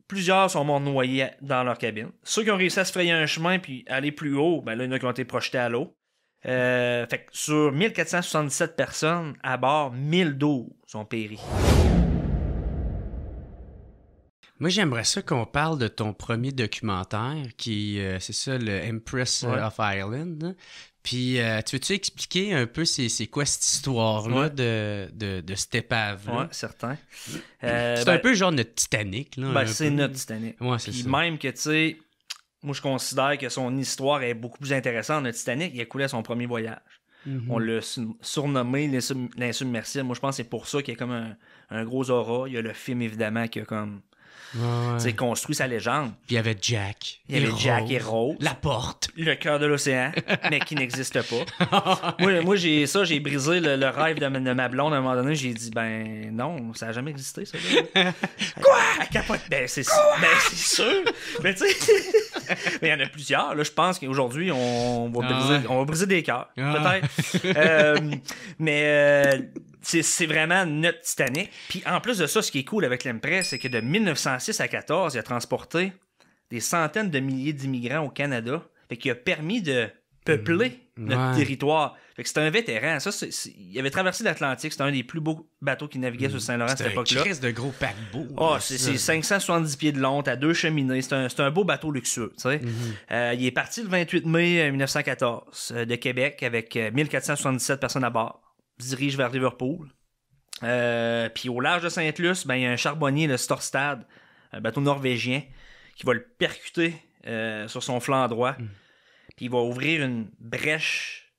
Plusieurs sont morts noyés dans leur cabine. Ceux qui ont réussi à se frayer un chemin puis aller plus haut, ben là, il y en a qui ont été projetés à l'eau. Fait que sur 1477 personnes à bord, 1012 ont péri. Moi, j'aimerais ça qu'on parle de ton premier documentaire, qui, c'est ça, le Empress of Ireland. Hein? Puis, tu veux-tu expliquer un peu c'est quoi cette histoire-là de cette épave-là? Oui, certain. C'est un peu genre notre Titanic. Là, c'est notre Titanic. Ouais, c'est Puis ça. même que, tu sais, moi, je considère que son histoire est beaucoup plus intéressante. Notre Titanic, il a coulé à son premier voyage. Mm-hmm. On l'a surnommé l'insubmersible. Moi, je pense que c'est pour ça qu'il y a comme un gros aura. Il y a le film, évidemment, qui a comme... construit sa légende. Puis il y avait Jack. Il y avait Jack et Rose. La porte. Le cœur de l'océan, mais qui n'existe pas. moi, j'ai brisé le rêve de ma blonde à un moment donné. J'ai dit, ben non, ça n'a jamais existé, ça. Quoi? Elle capote. Ben c'est sûr. Mais tu sais, il y en a plusieurs. Là, je pense qu'aujourd'hui, on va briser des cœurs. Peut-être. C'est vraiment notre Titanic. Puis en plus de ça, ce qui est cool avec l'Empress, c'est que de 1906 à 14, il a transporté des centaines de milliers d'immigrants au Canada. Fait qu'il a permis de peupler notre territoire. Fait que c'était un vétéran. Il avait traversé l'Atlantique. C'était un des plus beaux bateaux qui naviguait sur Saint-Laurent à cette époque-là. C'est un crise de gros paquebot. C'est 570 pieds de long, t'as 2 cheminées. C'est un beau bateau luxueux. Il est parti le 28 mai 1914 de Québec avec 1477 personnes à bord. Il se dirige vers Liverpool. Puis au large de Sainte-Luce, il y a un charbonnier, le Storstad, un bateau norvégien, qui va le percuter sur son flanc droit. Puis il va ouvrir une brèche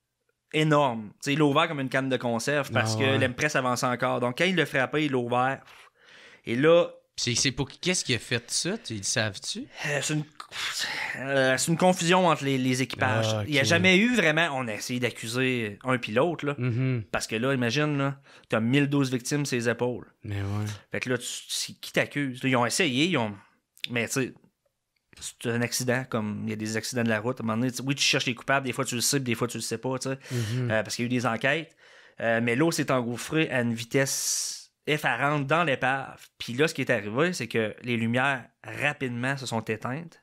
énorme. T'sais, il l'a ouvert comme une canne de conserve parce que l'Empress avançait encore. Donc quand il l'a frappé, il l'a ouvert. Et là... C'est pour qu'est-ce qui a fait ça? Ils le savent-tu? C'est une confusion entre les équipages. Il n'y a jamais eu vraiment... On a essayé d'accuser un puis l'autre. Là, parce que là, imagine, là, t'as 1012 victimes sur les épaules. Mais ouais. Fait que là, qui t'accuse? Ils ont essayé, mais tu sais, c'est un accident, comme il y a des accidents de la route. À un moment donné, oui, tu cherches les coupables, des fois tu le sais, des fois tu le sais pas, tu sais, parce qu'il y a eu des enquêtes. Mais l'eau s'est engouffrée à une vitesse effarante dans l'épave. Puis là, ce qui est arrivé, c'est que les lumières, rapidement, se sont éteintes.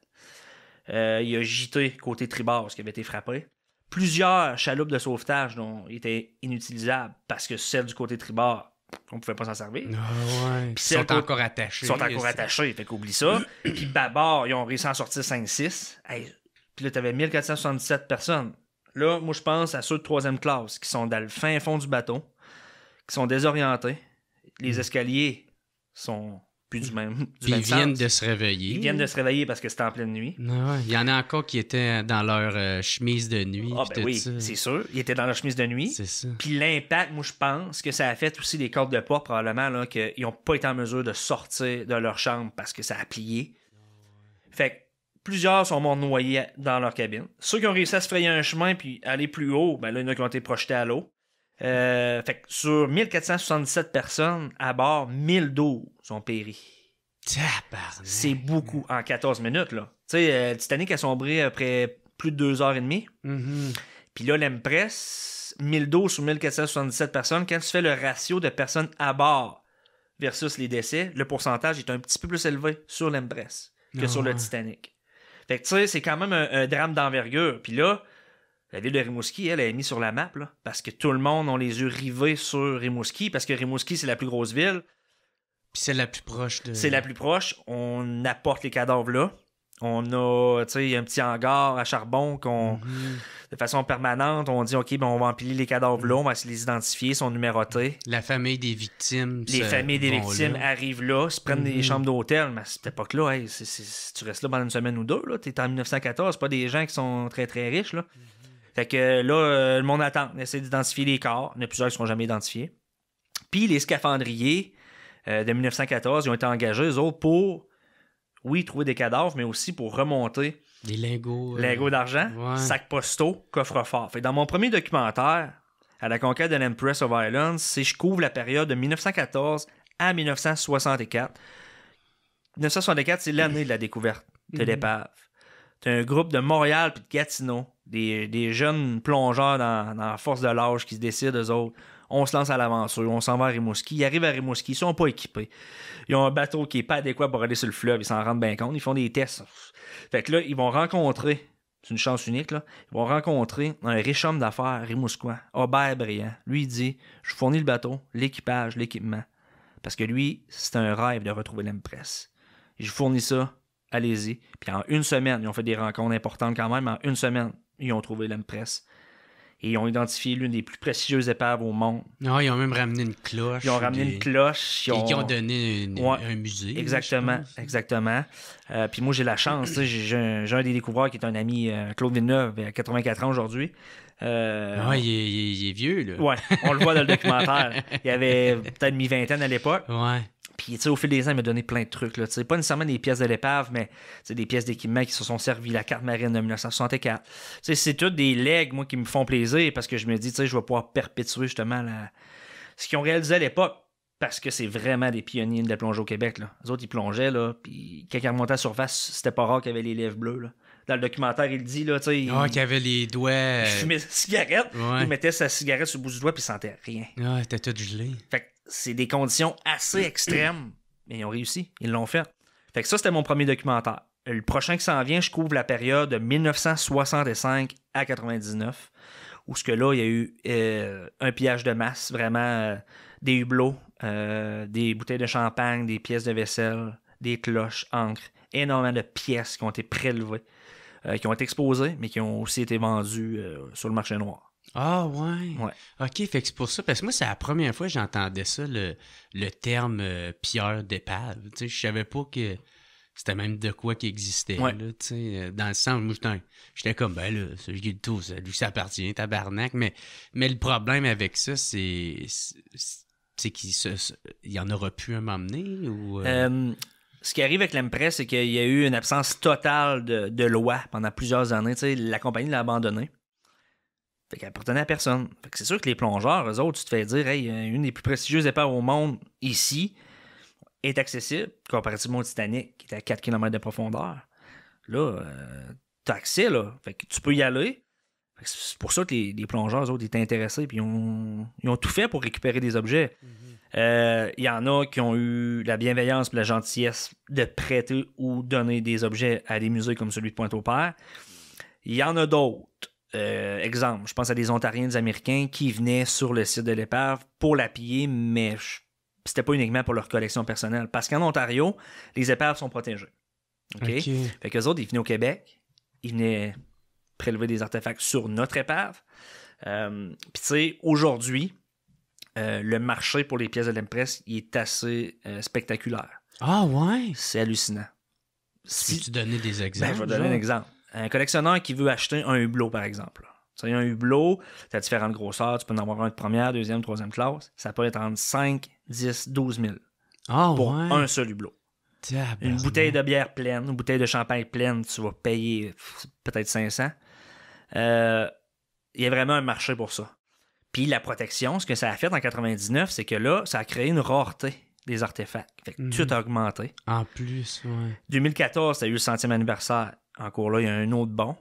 Il a gîté côté tribord, ce qui avait été frappé. Plusieurs chaloupes de sauvetage étaient inutilisables parce que celles du côté tribord, on pouvait pas s'en servir. Ils sont encore attachés. Ils sont encore attachés, fait qu'oublie ça. Puis bâbord, ils ont réussi à en sortir 5-6. Puis là, t'avais 1477 personnes. Là, moi, je pense à ceux de 3e classe qui sont dans le fin fond du bateau, qui sont désorientés. Les escaliers sont plus du même Puis ils viennent de se réveiller. Ils viennent de se réveiller parce que c'était en pleine nuit. Il y en a encore qui étaient dans leur chemise de nuit. Oui, c'est sûr. Ils étaient dans leur chemise de nuit. C'est ça. Puis l'impact, moi, je pense que ça a fait aussi les cordes de porte, probablement, là, qu'ils n'ont pas été en mesure de sortir de leur chambre parce que ça a plié. Fait que plusieurs sont morts noyés dans leur cabine. Ceux qui ont réussi à se frayer un chemin puis aller plus haut, ben là, il y en a qui ont été projetés à l'eau. Fait que sur 1477 personnes à bord, 1012 ont péri. C'est beaucoup en 14 minutes, là. Tu sais, le Titanic a sombré après plus de 2h30. Puis là, l'Empress, 1012 sur 1477 personnes, quand tu fais le ratio de personnes à bord versus les décès, le pourcentage est un petit peu plus élevé sur l'Empress que sur le Titanic. Fait que tu sais, c'est quand même un drame d'envergure. Puis là, la ville de Rimouski, elle est mise sur la map, là, parce que tout le monde a les yeux rivés sur Rimouski, parce que Rimouski, c'est la plus grosse ville. Puis c'est la plus proche de... C'est la plus proche. On apporte les cadavres là. On a, tu sais, un petit hangar à charbon qu'on, de façon permanente, on dit, OK, ben on va empiler les cadavres là, on va essayer de les identifier, ils sont numérotés. La famille des victimes. Les familles des victimes arrivent là, se prennent des chambres d'hôtel, mais à cette époque-là, tu restes là pendant une semaine ou deux, là. T'es en 1914, c'est pas des gens qui sont très, très riches, là. Fait que là, le monde attend. On essaie d'identifier les corps. Il y en a plusieurs qui ne seront jamais identifiés. Puis les scaphandriers de 1914, ils ont été engagés, eux autres, pour, oui, trouver des cadavres, mais aussi pour remonter des lingots d'argent, sacs postaux, coffres-forts. Fait que dans mon premier documentaire, à la conquête de l'Empress of Ireland, je couvre la période de 1914 à 1964. 1964, c'est l'année de la découverte de l'épave. T'as un groupe de Montréal puis de Gatineau, des jeunes plongeurs dans la force de l'âge qui se décident, eux autres. On se lance à l'aventure, on s'en va à Rimouski. Ils arrivent à Rimouski, ils sont pas équipés. Ils ont un bateau qui est pas adéquat pour aller sur le fleuve, ils s'en rendent bien compte, ils font des tests. Fait que là, ils vont rencontrer, c'est une chance unique, là, ils vont rencontrer un riche homme d'affaires rimousquois, Aubert Briand. Lui, il dit, je vous fournis le bateau, l'équipage, l'équipement. Parce que lui, c'est un rêve de retrouver l'Empress. Je vous fournis ça, allez-y. Puis en une semaine, ils ont fait des rencontres importantes quand même, en une semaine, ils ont trouvé l'Empress. Et ils ont identifié l'une des plus précieuses épaves au monde. Ah, ils ont même ramené une cloche. Ils ont ramené une cloche. Ils ont donné un musée. Exactement, exactement. Puis moi, j'ai la chance. J'ai un des découvreurs qui est un ami, Claude Villeneuve, il a 84 ans aujourd'hui. Il est vieux, là. Ouais, on le voit dans le documentaire. Il avait peut-être mi-vingtaine à l'époque. Ouais. Puis, tu sais, au fil des ans, il m'a donné plein de trucs. Là, pas nécessairement des pièces de l'épave, mais des pièces d'équipement qui se sont servis. La carte marine de 1964. C'est toutes des legs, moi, qui me font plaisir parce que je me dis, tu sais, je vais pouvoir perpétuer justement ce qu'ils ont réalisé à l'époque. Parce que c'est vraiment des pionniers de la plongée au Québec. Là. Les autres, ils plongeaient, là, puis quand ils remontaient à la surface, c'était pas rare qu'il y avait les lèvres bleues. Là. Dans le documentaire, il dit, là, tu sais... Ah, qu'il avait les doigts... Il fumait sa cigarette, ouais. Il mettait sa cigarette sur le bout du doigt, puis il sentait rien. Ah, il était tout gelé. Fait que c'est des conditions assez extrêmes, mais ils ont réussi, ils l'ont fait. Fait que ça, c'était mon premier documentaire. Le prochain qui s'en vient, je couvre la période de 1965 à 99, où ce que là, il y a eu un pillage de masse, vraiment des hublots, des bouteilles de champagne, des pièces de vaisselle, des cloches, encre, énormément de pièces qui ont été prélevées, qui ont été exposées, mais qui ont aussi été vendues sur le marché noir. Ah, ouais. Ouais. OK, fait que c'est pour ça, parce que moi, c'est la première fois que j'entendais ça, le terme pilleur d'épave. Tu sais, je savais pas que c'était même de quoi qui existait, ouais. là, tu sais, dans le sens, moi, j'étais comme, ben là, ça, je dis tout, ça lui appartient, tabarnak, mais le problème avec ça, c'est qu'il y en aura plus un moment donné, ou... Ce qui arrive avec l'Empress, c'est qu'il y a eu une absence totale de loi pendant plusieurs années. T'sais, la compagnie l'a abandonnée. Fait qu'elle appartenait à personne. Fait que c'est sûr que les plongeurs, eux autres, tu te fais dire, hey, une des plus prestigieuses épaves au monde, ici, est accessible, comparativement au Titanic, qui est à 4 km de profondeur. Là, t'as accès, là. Fait que tu peux y aller. Fait que c'est pour ça que les plongeurs, eux autres, étaient intéressés, puis ils ont tout fait pour récupérer des objets. Il y en a qui ont eu la bienveillance et la gentillesse de prêter ou donner des objets à des musées comme celui de Pointe-au-Père. Il y en a d'autres. Exemple, je pense à des Ontariens, des Américains qui venaient sur le site de l'épave pour la piller, mais c'était pas uniquement pour leur collection personnelle. Parce qu'en Ontario, les épaves sont protégées. OK? Fait qu'eux autres, ils venaient au Québec, ils venaient prélever des artefacts sur notre épave. Puis tu sais, aujourd'hui, le marché pour les pièces de l'Empress, il est assez spectaculaire. Ah ouais? C'est hallucinant. Peux-tu donner des exemples? Je vais donner un exemple. Un collectionneur qui veut acheter un hublot, par exemple. Tu sais, un hublot, tu as différentes grosseurs. Tu peux en avoir un de première, deuxième, troisième classe. Ça peut être entre 5, 10, 12 000 pour un seul hublot. Une bouteille de bière pleine, une bouteille de champagne pleine, tu vas payer peut-être 500. Il y a vraiment un marché pour ça. Puis la protection, ce que ça a fait en 99, c'est que là, ça a créé une rareté des artefacts. Fait que tout a augmenté. En plus, ouais. 2014, ça a eu le 100e anniversaire. Encore là, il y a un autre bon.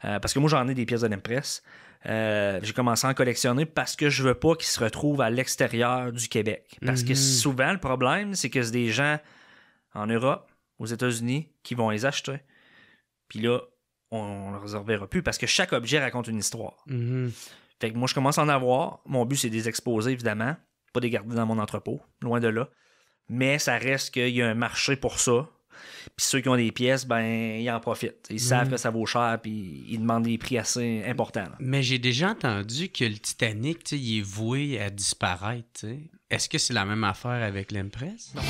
Parce que moi, j'en ai des pièces de l'Empress. J'ai commencé à en collectionner parce que je veux pas qu'ils se retrouvent à l'extérieur du Québec. Parce que souvent, le problème, c'est que c'est des gens en Europe, aux États-Unis, qui vont les acheter. Puis là, on ne les reverra plus parce que chaque objet raconte une histoire. Fait que moi, je commence à en avoir. Mon but, c'est de les exposer, évidemment. Pas de les garder dans mon entrepôt, loin de là. Mais ça reste qu'il y a un marché pour ça. Puis ceux qui ont des pièces, ben, ils en profitent. Ils savent que ça vaut cher, puis ils demandent des prix assez importants. Là. Mais j'ai déjà entendu que le Titanic, tu sais, il est voué à disparaître. T'sais. Est-ce que c'est la même affaire avec l'Empress? Non.